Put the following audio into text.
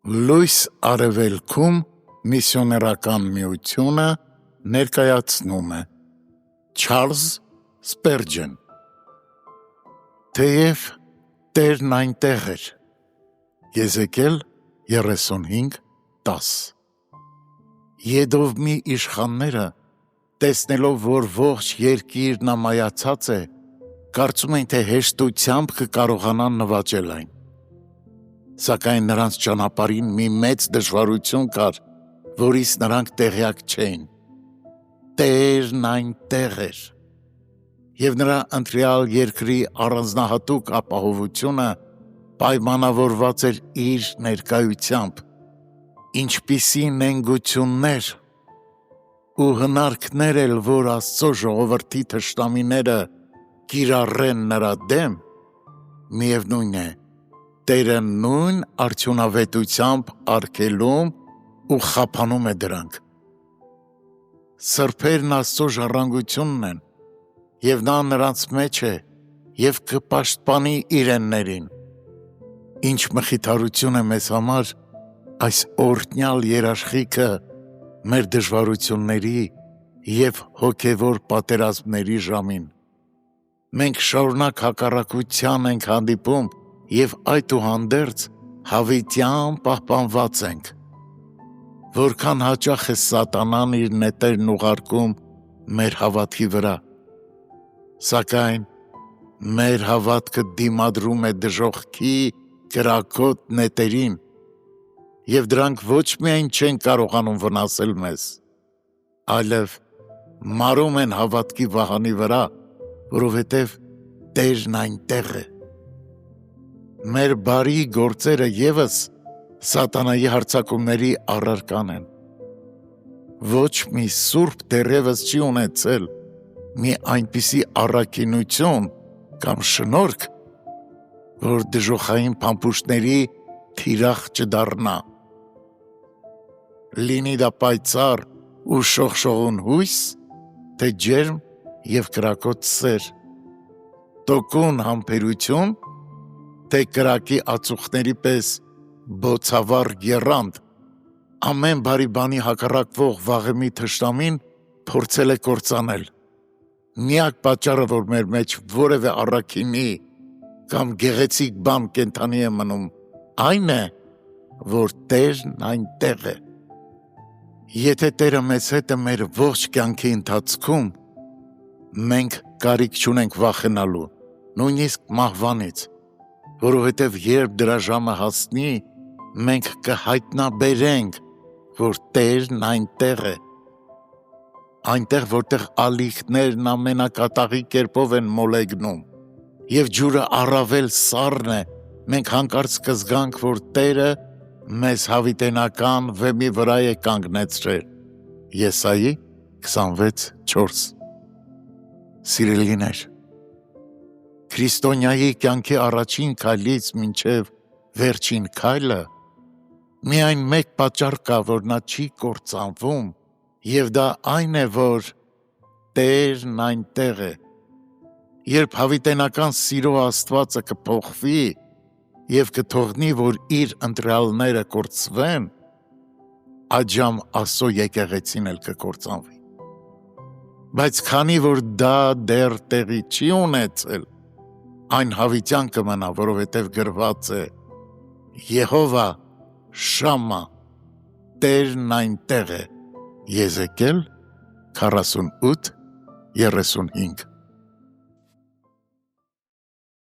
Լույս արևելքում միսիոներական միությունը ներկայացնում է Չարլզ Սպերջեն Թեև Տերն այնտեղ էր Եզեկիել 35:10 Եդովմի իշխանները տեսնելով որ ողջ երկիրն ամայացած է կարծում էին թե հեշտությամբ կկարողանան նվաճել այն Սակայն նրանց ճանապարհին մի մեծ դժվարություն կար, որից նրանք տեղյակ չէին։ Տերն այնտեղ էր։ Եվ նրա ընտրյալ երկրի առանձնահատուկ ապահովությունը պայմանավորված էր իր ներկայությամբ, ինչպիսի նենգություններ ու հնարքներ էլ, որ Աստծո ժողովրդի թշնամիները կիրառեն նրա դեմ, միևնույն է, Տերը նույն արդյունավետությամբ արգելում ու խափանում է դրանք։ Սրբերն Աստծո ժառանգությունն են, և նա նրանց մեջ է և կպաշտպանի իրեններին։ Ինչ մխիթարություն է մեզ համար այս օրհնյալ երաշխիքը մեր դժվարությունների և հոգևոր պատերազմների ժամին։ Մենք շարունակ հակառակության ենք հանդիպում և այդուհանդերձ հավիտյան պահպանված ենք։ Որքան հաճախ է սատանան իր նետերն ուղարկում մեր հավատքի վրա, սակայն մեր հավատքը դիմադրում է դժոխքի կրակոտ նետերին և դրանք ոչ միայն չեն կարողանում վնասել մեզ, այլև մարում են հավատքի վահանի վրա, որովհետև Տերն այնտեղ է։ Մեր բարի գործերը ևս սատանայի հարձակումների առարկան են։ Ոչ մի սուրբ դեռևս չի ունեցել մի այնպիսի առաքինություն կամ շնորհք, որ դժոխային փամփուշտների թիրախ չդառնա։ Լինի դա պայծառ ու շողշողուն հույս, թե ջերմ և կրակոտ սեր, տոկուն համբերություն, թե կրակի ածուխների պես բոցավառ եռանդ, ամեն բարի բանի հակառակվող վաղեմի թշնամին փորձել է կործանել։ Միակ պատճառը, որ մեր մեջ որևէ առաքինի կամ գեղեցիկ բան կենդանի է մնում, այն է, որ Տերն այնտեղ է։ Եթե Տերը մեզ հետ է մեր ողջ կյանքի ընթացքում, մենք կարիք չունենք վախենալու, նույնիսկ մահվանից, որովհետև երբ դրա ժամը հասնի, մենք կհայտնաբերենք, որ Տերն այնտեղ է։ Այնտեղ, որտեղ ալիքներն ամենակատաղի կերպով են մոլեգնում, և ջուրը առավել սառն է, մենք հանկարծ կզգանք, որ Տերը մեզ հավիտենական վեմի վրա է կանգնեցրել։ Եսայի 26:4 Սիրելիներ, քրիստոնյայի կյանքի առաջին քայլից մինչև վերջին քայլը միայն մեկ պատճառ կա, որ նա չի կործանվում, և դա այն է, որ Տերն այնտեղ է։ Երբ հավիտենական սիրո Աստվածը կփոխվի և կթողնի, որ իր ընտրյալները կորցվեն, այդժամ Աստծո եկեղեցին էլ կկործանվի։ Բայց քանի որ դա դեռ տեղի չի ունեցել, այն հավիտյան կմնա, որովհետև գրված է. Եհովա Շամմա, Տերն այնտեղ է։ Եզեկիել 48:35